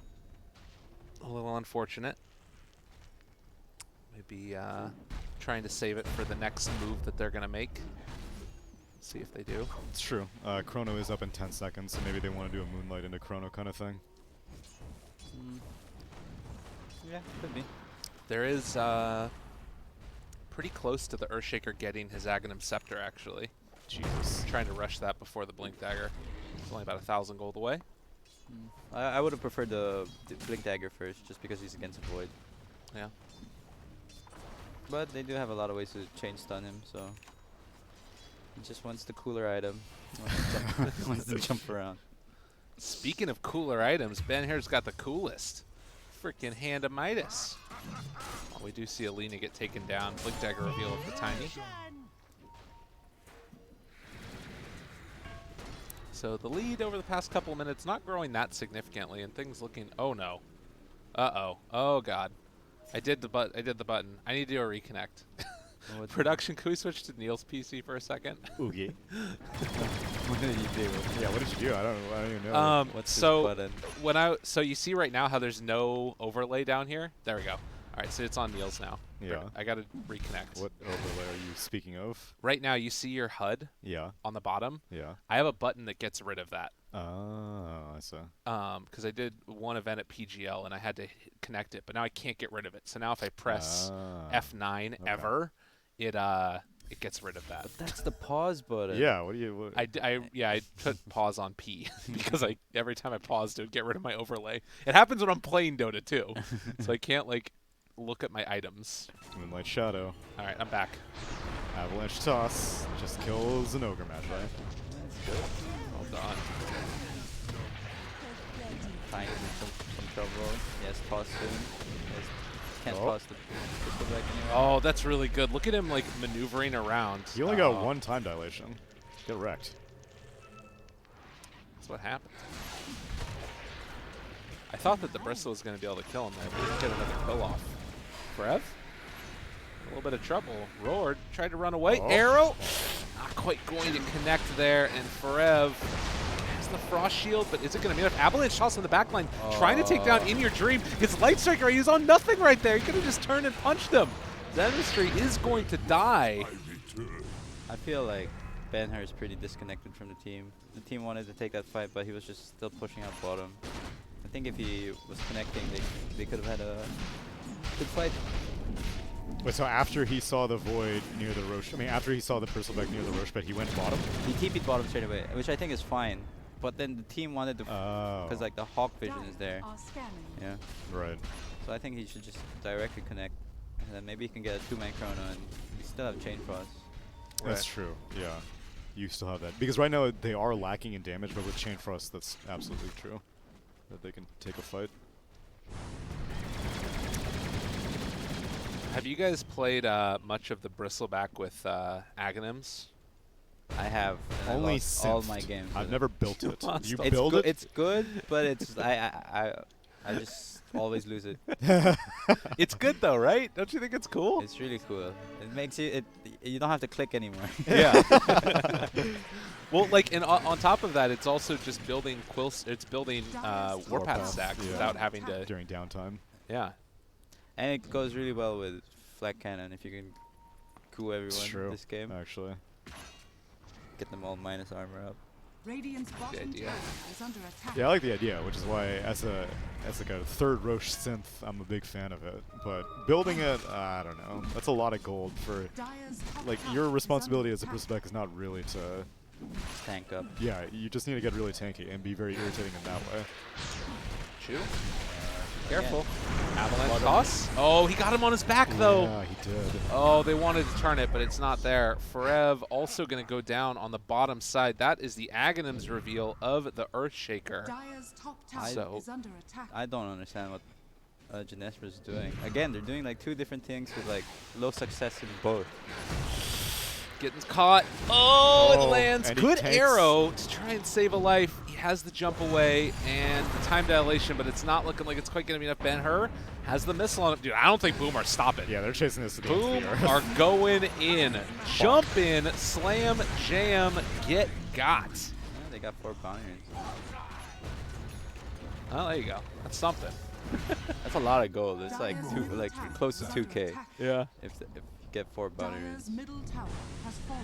Speaker 1: a little unfortunate. Maybe trying to save it for the next move that they're going to make. See if they do.
Speaker 3: It's true. Chrono is up in 10 seconds, so maybe they want to do a Moonlight into Chrono kind of thing.
Speaker 2: Yeah, could be.
Speaker 1: There is pretty close to the Earthshaker getting his Aghanim Scepter, actually.
Speaker 3: Jesus.
Speaker 1: Trying to rush that before the Blink Dagger. It's only about 1,000 gold away.
Speaker 2: I would have preferred the Blink Dagger first, just because he's against a Void.
Speaker 1: Yeah.
Speaker 2: But they do have a lot of ways to chain stun him, so he just wants the cooler item. He wants to jump, wants to jump around.
Speaker 1: Speaking of cooler items, Ben here's got the coolest. Freaking Hand of Midas. Well, we do see Alina get taken down. Blink Dagger reveal of the Tiny. So the lead over the past couple of minutes not growing that significantly, and things looking. Oh no. Uh-oh. Oh god. I did the button. I need to do a reconnect.
Speaker 2: What-
Speaker 1: Production, can we switch to Neil's PC for a second?
Speaker 3: Oogie.
Speaker 2: What did you do?
Speaker 3: Yeah, what did you do? I don't even know.
Speaker 2: What's this
Speaker 1: so
Speaker 2: button?
Speaker 1: so you see right now how there's no overlay down here? There we go. All right, so it's on Neil's now.
Speaker 3: Yeah.
Speaker 1: I got to reconnect.
Speaker 3: What overlay are you speaking of?
Speaker 1: Right now you see your HUD
Speaker 3: Yeah,
Speaker 1: on the bottom.
Speaker 3: yeah.
Speaker 1: I have a button that gets rid of that.
Speaker 3: Oh, I see.
Speaker 1: Because I did one event at PGL and I had to connect it, but now I can't get rid of it. So now if I press
Speaker 3: Ah.
Speaker 1: F9
Speaker 3: okay.
Speaker 1: ever, it it gets rid of that.
Speaker 2: But that's the pause button.
Speaker 3: Yeah, what do you... What,
Speaker 1: I put pause on P because every time I paused, it would get rid of my overlay. It happens when I'm playing Dota too, so I can't like look at my items.
Speaker 3: Moonlight Shadow.
Speaker 1: All right, I'm back.
Speaker 3: Avalanche Toss. Just kills an Ogre Magi.
Speaker 2: That's good.
Speaker 1: Well done.
Speaker 2: Tiny in some trouble. Yes, toss soon. Yes, can't
Speaker 3: Oh.
Speaker 2: toss the pistol back anyway.
Speaker 1: Oh, that's really good. Look at him like maneuvering around.
Speaker 3: You only got one time dilation. Get wrecked.
Speaker 1: That's what happened. I thought that the Bristle was going to be able to kill him there, but he didn't get another kill off. Brev? A little bit of trouble. Roared, tried to run away.
Speaker 3: Oh.
Speaker 1: Arrow! Not quite going to connect there, and Forev has the Frost Shield, but is it going to be enough? Avalanche Toss in the back line, trying to take down In Your Dream. His Light Striker, he's on nothing right there. He could have just turned and punched him. Zenistry is going to die.
Speaker 2: I feel like Ben-Hur is pretty disconnected from the team. The team wanted to take that fight, but he was just still pushing out bottom. I think if he was connecting, they could have had a good fight.
Speaker 3: Wait, so after he saw the Void near the Roche, after he saw the Bristleback near the Roche bed, he went bottom?
Speaker 2: He TP'd bottom straight away, which I think is fine. But then the team wanted to, because like the Hawk vision is there.
Speaker 5: Are scanning.
Speaker 2: Yeah.
Speaker 3: Right.
Speaker 2: So I think he should just directly connect, and then maybe he can get a 2-man chrono and still have Chain Frost.
Speaker 3: That's true, yeah. You still have that. Because right now they are lacking in damage, but with Chain Frost, that's absolutely true. That they can take a fight.
Speaker 1: Have you guys played much of the Bristleback with Aghanims?
Speaker 2: I have and I
Speaker 3: Only
Speaker 2: lost all
Speaker 3: synthed.
Speaker 2: my games.
Speaker 3: I've
Speaker 2: with
Speaker 3: never
Speaker 2: it.
Speaker 3: built it.
Speaker 1: Lost
Speaker 3: You
Speaker 1: them.
Speaker 3: build it?
Speaker 2: It's good, but it's I just always lose it.
Speaker 1: It's good though, right? Don't you think it's cool?
Speaker 2: It's really cool. It makes you you don't have to click anymore.
Speaker 1: Yeah. Well, like, and on top of that, it's also just building it's building Warpath
Speaker 3: Warpath,
Speaker 1: stacks
Speaker 3: yeah.
Speaker 1: without having to.
Speaker 3: During downtime.
Speaker 1: Yeah.
Speaker 2: And it goes really well with Flag Cannon if you can goo
Speaker 3: It's
Speaker 2: everyone
Speaker 3: true,
Speaker 2: this game.
Speaker 3: actually.
Speaker 2: Get them all minus armor up.
Speaker 5: Radiant's bottom
Speaker 1: idea.
Speaker 5: tower is under attack.
Speaker 3: Yeah, I like the idea, which is why, as like a third Roche synth, I'm a big fan of it. But building it, I don't know. That's a lot of gold for,
Speaker 5: Dire's top
Speaker 3: like,
Speaker 5: tower
Speaker 3: your
Speaker 5: is
Speaker 3: responsibility
Speaker 5: under
Speaker 3: as a
Speaker 5: attack.
Speaker 3: Bristleback is not really to,
Speaker 2: Tank up.
Speaker 3: yeah, you just need to get really tanky and be very irritating in that way.
Speaker 1: Chew. Careful. Avalanche toss. Oh, he got him on his back though.
Speaker 3: Yeah, he did.
Speaker 1: Oh, they wanted to turn it, but it's not there. Forev also going to go down on the bottom side. That is the Aghanims reveal of the Earthshaker.
Speaker 5: Dire's top tower
Speaker 1: So-
Speaker 5: is under attack.
Speaker 2: I don't understand what Jinesbrus is doing. Again, they're doing like two different things with like low success in both.
Speaker 1: Getting caught. Oh, it
Speaker 3: Oh,
Speaker 1: lands.
Speaker 3: and he
Speaker 1: Good
Speaker 3: tanks.
Speaker 1: arrow to try and save a life. He has the jump away and the time dilation, but it's not looking like it's quite going to be enough. Ben-Hur has the missile on him. Dude, I don't think Boom are stopping.
Speaker 3: Yeah, they're chasing this against
Speaker 1: Boom
Speaker 3: the earth.
Speaker 1: are going in. Jump in, slam, jam, get got.
Speaker 2: Yeah, they got 4 bounties.
Speaker 1: Oh, there you go. That's something.
Speaker 2: That's a lot of gold. It's like
Speaker 5: Dire's
Speaker 2: two,
Speaker 5: middle
Speaker 2: like
Speaker 5: tower
Speaker 2: close to
Speaker 5: is under
Speaker 2: 2K
Speaker 5: attack.
Speaker 1: Yeah.
Speaker 2: if you get 4 bounties.
Speaker 5: Dire's middle tower has fallen.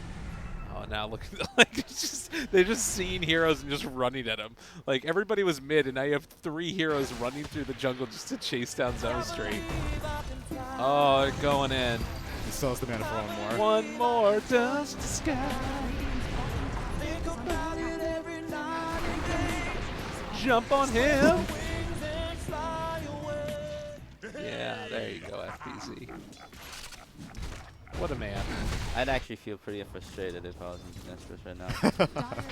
Speaker 1: Oh, now look at like it's just they're just seeing heroes and just running at them. Like everybody was mid, and now you have 3 heroes running through the jungle just to chase down Zenistry. Oh, they're going in.
Speaker 3: He still has the mana for one more.
Speaker 1: One more dust to sky.
Speaker 5: Radiant's bottom tower is under attack.
Speaker 1: Jump on him. Yeah, there you go, FPZ. What a man.
Speaker 2: I'd actually feel pretty frustrated if I was in Jinesbrus right now.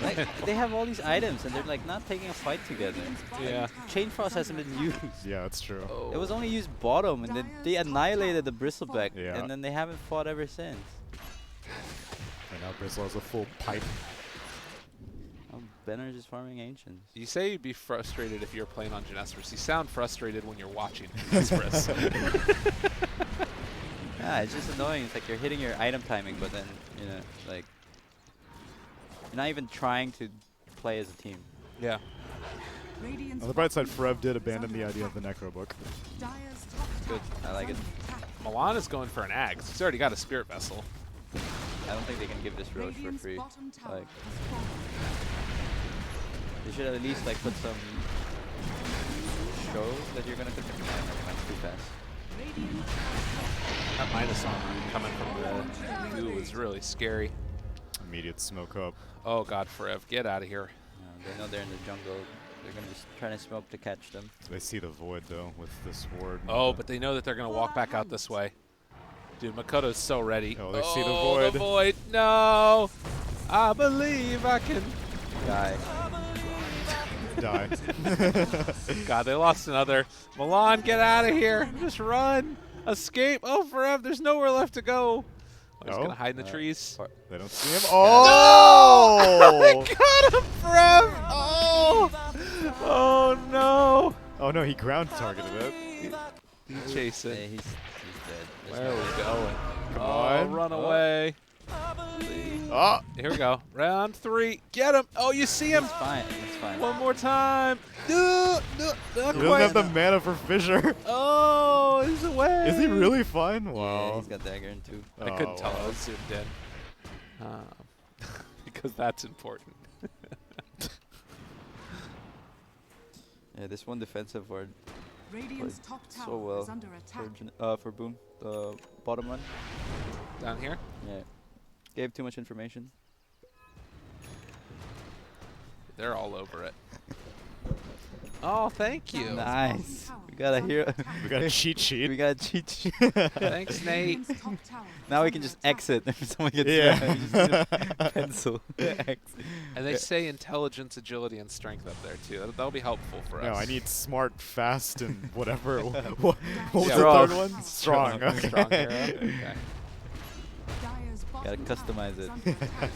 Speaker 2: Like, they have all these items and they're like not taking a fight together.
Speaker 1: Yeah.
Speaker 2: Chain Frost hasn't been used.
Speaker 3: Yeah, that's true.
Speaker 1: Oh.
Speaker 2: It was only used bottom, and then they annihilated the Bristleback,
Speaker 3: Yeah.
Speaker 2: and then they haven't fought ever since.
Speaker 3: And now Bristle has a full pipe.
Speaker 2: Oh, Benner's just farming Ancients.
Speaker 1: You say you'd be frustrated if you're playing on Jinesbrus. You sound frustrated when you're watching Jinesbrus.
Speaker 2: Yeah, it's just annoying. It's like you're hitting your item timing, but then, you know, like, you're not even trying to play as a team.
Speaker 1: Yeah.
Speaker 5: Radiant's
Speaker 3: On the bright side,
Speaker 5: bottom
Speaker 3: Frev did
Speaker 5: tower is
Speaker 3: abandon
Speaker 5: under
Speaker 3: the idea of
Speaker 5: attack.
Speaker 3: the Necro book.
Speaker 5: Dire's top
Speaker 2: Good.
Speaker 5: tower
Speaker 2: I like
Speaker 5: is
Speaker 2: it.
Speaker 5: under attack.
Speaker 1: Milan is going for an Axe. He's already got a Spirit Vessel.
Speaker 2: I don't think they can give this Roach for
Speaker 5: Radiant's
Speaker 2: free.
Speaker 5: bottom tower
Speaker 2: Like,
Speaker 5: has fallen.
Speaker 2: they should at least like put some show that you're gonna continue. Too fast.
Speaker 5: Radiant
Speaker 1: That -1 coming from the goo is really scary.
Speaker 3: Immediate smoke up.
Speaker 1: Oh god, Forev, get out of here.
Speaker 2: They know they're in the jungle. They're gonna just try to smoke to catch them.
Speaker 3: They see the void though with this ward.
Speaker 1: Oh, but they know that they're gonna walk back out this way. Dude, Makoto's so ready.
Speaker 3: Oh, they see the
Speaker 1: Oh,
Speaker 3: void.
Speaker 1: the void. No! I believe I can.
Speaker 2: Guy.
Speaker 3: Die.
Speaker 1: God, they lost another. Milan, get out of here. Just run. Escape. Oh, Forev, there's nowhere left to go. Oh, he's
Speaker 3: Oh.
Speaker 1: gonna hide in the trees.
Speaker 3: They don't see him. Oh!
Speaker 1: Got him, Forev! Oh! Oh, no.
Speaker 3: Oh no, he ground targeted it.
Speaker 1: He's chasing.
Speaker 2: Yeah, he's dead. There's
Speaker 1: Where are
Speaker 2: no-
Speaker 1: we going?
Speaker 3: Come
Speaker 1: Oh,
Speaker 3: on.
Speaker 1: run away.
Speaker 3: Oh!
Speaker 1: Here we go. Round 3. Get him. Oh, you see him.
Speaker 2: It's fine. It's fine.
Speaker 1: One more time. No, no, not
Speaker 3: He doesn't
Speaker 1: quite.
Speaker 3: have the mana for Fissure.
Speaker 1: Oh, he's away.
Speaker 3: Is he really fine?
Speaker 2: Yeah,
Speaker 3: Wow.
Speaker 2: he's got dagger in too.
Speaker 1: I couldn't tell.
Speaker 3: wow.
Speaker 1: I was zoomed in. Because that's important.
Speaker 2: Yeah, this one defensive ward
Speaker 5: Radiant's top tower
Speaker 2: so well
Speaker 5: is under
Speaker 2: for
Speaker 5: attack.
Speaker 2: for Boom. The bottom one.
Speaker 1: Down here.
Speaker 2: Yeah. Gave too much information.
Speaker 1: They're all over it. Oh, thank you.
Speaker 2: Nice. We got a hero.
Speaker 3: We got a cheat
Speaker 2: We
Speaker 3: sheet.
Speaker 2: got a cheat sheet.
Speaker 1: Thanks, Nate.
Speaker 5: Radiant's top tower
Speaker 2: Now
Speaker 5: is
Speaker 2: we can
Speaker 5: under
Speaker 2: just
Speaker 5: attack.
Speaker 2: exit if someone gets
Speaker 3: Yeah.
Speaker 2: you just need a pencil. Exit.
Speaker 1: And they say intelligence, agility, and strength up there, too. That'll be helpful for us.
Speaker 3: No, I need smart, fast, and whatever. What was
Speaker 1: Yeah,
Speaker 3: the
Speaker 2: strong.
Speaker 3: third one? Strong. Okay.
Speaker 1: Strong hero. Okay.
Speaker 5: Dire's
Speaker 2: Gotta
Speaker 5: bottom tower
Speaker 2: customize
Speaker 5: is
Speaker 2: it.
Speaker 5: under attack.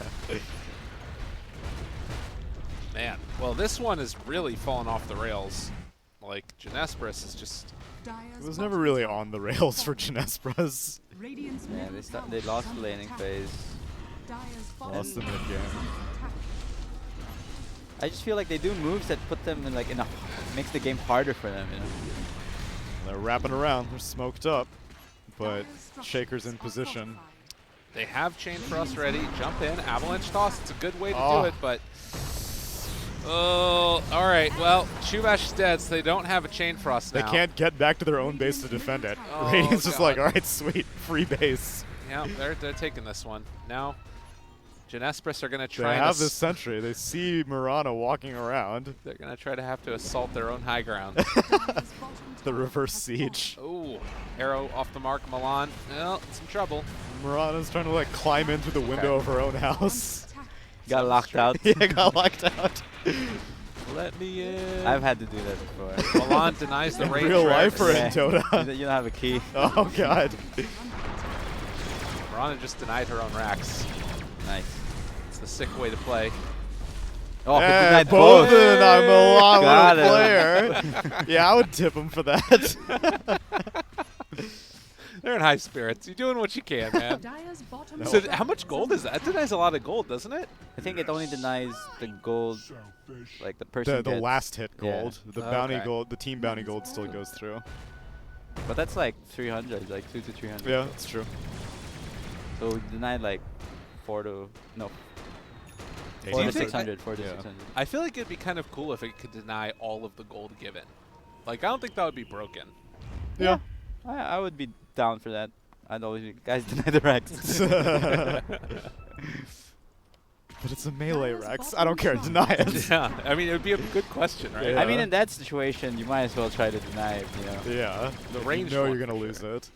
Speaker 1: Man. Well, this one is really falling off the rails. Like, Jinesbrus is just...
Speaker 5: Dire's
Speaker 3: It was
Speaker 5: bottom
Speaker 3: never really
Speaker 5: tower
Speaker 3: on the
Speaker 5: is
Speaker 3: rails for
Speaker 5: falling.
Speaker 3: Jinesbrus.
Speaker 5: Radiant's
Speaker 2: Yeah,
Speaker 5: middle tower
Speaker 2: they
Speaker 5: is
Speaker 2: lost the
Speaker 5: under
Speaker 2: laning
Speaker 5: attack.
Speaker 2: phase.
Speaker 5: Dire's bottom
Speaker 3: Lost the
Speaker 5: tower
Speaker 3: mid
Speaker 5: is
Speaker 3: game.
Speaker 5: under attack.
Speaker 2: I just feel like they do moves that put them in like in a makes the game harder for them. You know.
Speaker 3: They're wrapping around. They're smoked up. But
Speaker 5: Dire's structures
Speaker 3: Shaker's in
Speaker 5: are
Speaker 3: position.
Speaker 5: fortified.
Speaker 1: They have Chain Frost ready. Jump in. Avalanche toss. It's a good way to
Speaker 3: Oh.
Speaker 1: do it, but... Oh, all right. Well, Shubash is dead, so they don't have a Chain Frost
Speaker 3: They
Speaker 1: now.
Speaker 3: can't get back to their own base to defend it.
Speaker 1: Oh,
Speaker 3: Radiant's just like,
Speaker 1: God.
Speaker 3: alright, sweet, free base.
Speaker 1: Yeah, they're taking this one. Now, Jinesbrus are going to
Speaker 3: They
Speaker 1: try
Speaker 3: have
Speaker 1: to...
Speaker 3: this sentry. They see Murana walking around.
Speaker 1: They're going to try to have to assault their own high ground.
Speaker 5: Dire's bottom
Speaker 3: The
Speaker 5: tower
Speaker 3: reverse
Speaker 5: has
Speaker 3: siege.
Speaker 1: Oh, arrow off the mark, Milan. Well, it's in trouble.
Speaker 3: Murana's trying to like climb in through the window of her own house.
Speaker 5: fallen. Under attack.
Speaker 2: Got
Speaker 1: Sounds
Speaker 2: locked
Speaker 1: true.
Speaker 2: out.
Speaker 3: Yeah, got locked out.
Speaker 1: Let me in.
Speaker 2: I've had to do that before.
Speaker 1: Milan denies the
Speaker 3: In
Speaker 1: range.
Speaker 3: real life or
Speaker 1: Rex.
Speaker 3: in
Speaker 2: You
Speaker 3: Dota?
Speaker 2: don't have a key.
Speaker 3: Oh god.
Speaker 1: Mirana just denied her own racks.
Speaker 2: Nice.
Speaker 1: It's the sick way to play.
Speaker 2: Oh, he
Speaker 3: Eh,
Speaker 2: denied
Speaker 3: both
Speaker 2: both.
Speaker 3: of them, I'm a lot
Speaker 2: Got
Speaker 3: of
Speaker 2: him.
Speaker 3: player. Yeah, I would tip him for that.
Speaker 1: They're in high spirits. You're doing what you can, man.
Speaker 5: Dire's bottom
Speaker 3: No.
Speaker 1: So
Speaker 5: tower
Speaker 1: how much
Speaker 5: is
Speaker 1: gold
Speaker 5: under
Speaker 1: is that? That denies a lot of gold, doesn't it?
Speaker 2: I think it only denies the gold, like the person
Speaker 3: the
Speaker 2: gets.
Speaker 3: last hit
Speaker 2: Yeah.
Speaker 3: gold. The
Speaker 1: Oh,
Speaker 3: bounty
Speaker 1: okay.
Speaker 3: gold, the team bounty gold still goes through.
Speaker 2: But that's like 300, like 2 to 300.
Speaker 3: Yeah, that's true.
Speaker 2: So we denied like 4 to
Speaker 1: Do
Speaker 2: 4
Speaker 1: you
Speaker 2: to
Speaker 1: think-
Speaker 2: 600, 4 to
Speaker 3: Yeah.
Speaker 2: 600.
Speaker 1: I feel like it'd be kind of cool if it could deny all of the gold given. Like, I don't think that would be broken.
Speaker 3: Yeah.
Speaker 2: I would be down for that. I'd always be, guys deny the racks.
Speaker 3: But it's a melee
Speaker 5: Dire's
Speaker 3: Rex.
Speaker 5: bottom
Speaker 3: I don't care.
Speaker 5: tower
Speaker 3: Deny it.
Speaker 1: Yeah, I mean, it would be a good question, right?
Speaker 3: Yeah.
Speaker 2: I mean, in that situation, you might as well try to deny it, you know.
Speaker 3: Yeah.
Speaker 1: The
Speaker 3: If you
Speaker 1: ranged
Speaker 3: know
Speaker 1: one
Speaker 3: you're
Speaker 1: for
Speaker 3: gonna lose
Speaker 1: sure.
Speaker 3: it.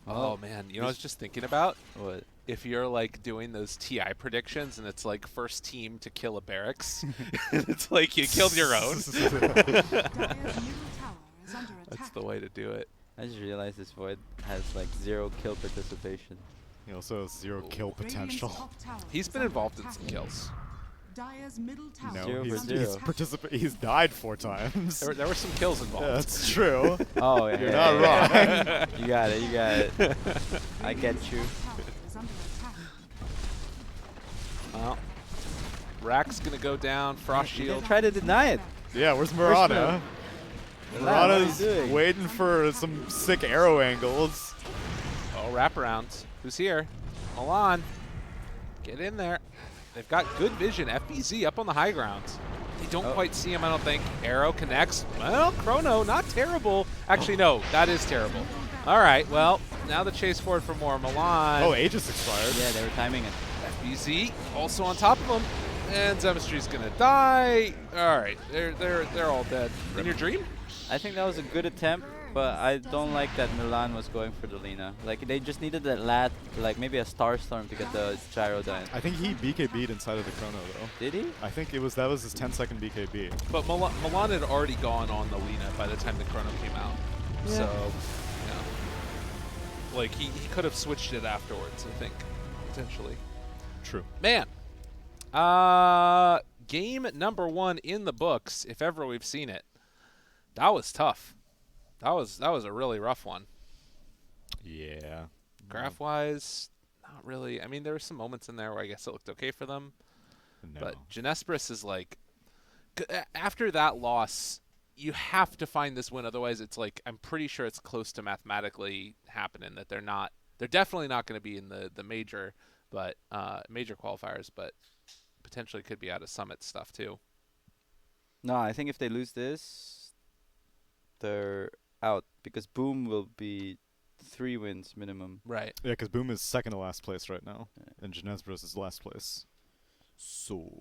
Speaker 1: Oh, man. You know what I was just thinking about?
Speaker 2: What?
Speaker 1: If you're, like, doing those TI predictions and it's, like, first team to kill a barracks, and it's like you killed your own.
Speaker 5: Dire's middle tower is under
Speaker 1: That's
Speaker 5: attack.
Speaker 1: the way to do it.
Speaker 2: I just realized this Void has like 0 kill participation.
Speaker 3: He also has 0 kill
Speaker 5: Radiant's
Speaker 3: potential.
Speaker 5: top tower
Speaker 1: He's
Speaker 5: is
Speaker 1: been
Speaker 5: under
Speaker 1: involved in
Speaker 5: attack.
Speaker 1: some kills.
Speaker 5: Dire's middle tower
Speaker 3: No,
Speaker 2: Zero
Speaker 5: is
Speaker 2: for
Speaker 3: he's
Speaker 2: zero.
Speaker 3: he's died 4 times.
Speaker 1: There were some kills involved.
Speaker 3: Yeah, that's true.
Speaker 2: Oh, yeah.
Speaker 3: You're
Speaker 2: yeah,
Speaker 3: not
Speaker 2: yeah,
Speaker 3: wrong.
Speaker 2: You got it, you got it. I get you.
Speaker 5: Top tower is under attack.
Speaker 1: Well, Rack's going to go down. Frost
Speaker 2: You
Speaker 1: Shield.
Speaker 2: didn't try to deny it.
Speaker 3: Yeah, where's Murana?
Speaker 2: What are you
Speaker 3: Murana's
Speaker 2: doing?
Speaker 3: waiting for some sick arrow angles.
Speaker 1: Oh, wraparounds. Who's here? Milan. Get in there. They've got good vision. FBZ up on the high ground. They don't quite see him, I don't think. Arrow connects. Well, Chrono, not terrible. Actually, no, that is terrible. All right, well, now the chase forward for more. Milan.
Speaker 3: Oh, Aegis expired.
Speaker 2: Yeah, they were timing it.
Speaker 1: FBZ also on top of him. And Zemistry's going to die. All right, they're all dead. In your dream?
Speaker 2: I think that was a good attempt, but I don't like that Milan was going for the Lina. Like, they just needed that lat, like maybe a Star Storm to get the gyro done.
Speaker 3: I think he BKB'd inside of the Chrono, though.
Speaker 2: Did he?
Speaker 3: I think that was his 10-second BKB.
Speaker 1: But Milan had already gone on the Lina by the time the Chrono came out.
Speaker 2: Yeah.
Speaker 1: So, yeah. Like, he could have switched it afterwards, I think, potentially.
Speaker 3: True.
Speaker 1: Man. Game number 1 in the books, if ever we've seen it. That was tough. That was a really rough one.
Speaker 3: Yeah.
Speaker 1: Graph-wise, not really. I mean, there were some moments in there where I guess it looked okay for them.
Speaker 3: No.
Speaker 1: But Jinesbrus is like, after that loss, you have to find this win. Otherwise, it's like, I'm pretty sure it's close to mathematically happening that they're definitely not going to be in the major, but major qualifiers, but potentially could be out of Summit stuff too.
Speaker 2: No, I think if they lose this, they're out because Boom will be 3 wins minimum.
Speaker 1: Right.
Speaker 3: Yeah, because Boom is second to last place right now, and Jinesbrus is last place. So.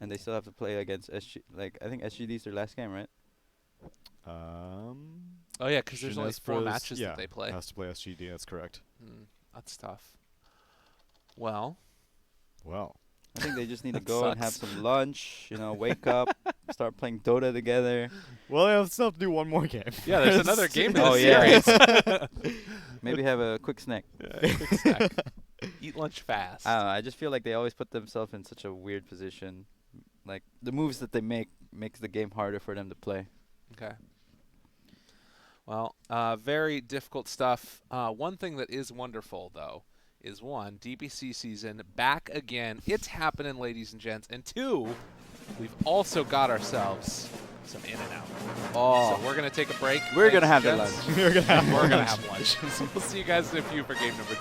Speaker 2: And they still have to play against SG. Like, I think SGD is their last game, right?
Speaker 1: Oh yeah, because there's only 4
Speaker 3: Jinesbrus,
Speaker 1: matches
Speaker 3: yeah,
Speaker 1: that they play.
Speaker 3: has to play SGD. That's correct.
Speaker 1: That's tough. Well.
Speaker 2: I think they just need to
Speaker 1: That
Speaker 2: go and have
Speaker 1: sucks.
Speaker 2: some lunch, wake up, start playing Dota together.
Speaker 3: Well, they still have to do one more game.
Speaker 1: Yeah, there's another game in
Speaker 2: Oh,
Speaker 1: the
Speaker 2: yeah.
Speaker 1: series.
Speaker 2: Maybe have a quick snack.
Speaker 1: Quick snack. Eat lunch fast.
Speaker 2: I don't know. I just feel like they always put themselves in such a weird position. Like, the moves that they makes the game harder for them to play.
Speaker 1: Okay. Well, very difficult stuff. One thing that is wonderful, though, is 1, DBC season back again. It's happening, ladies and gents. And 2, we've also got ourselves some In-N-Out.
Speaker 2: Oh,
Speaker 1: So we're going to take a break.
Speaker 2: we're going to
Speaker 1: Thanks,
Speaker 2: have the
Speaker 1: gents.
Speaker 2: lunch.
Speaker 3: We're gonna have
Speaker 1: We're going to
Speaker 3: lunch.
Speaker 1: have lunch. So we'll see you guys in a few for game number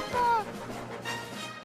Speaker 1: 2.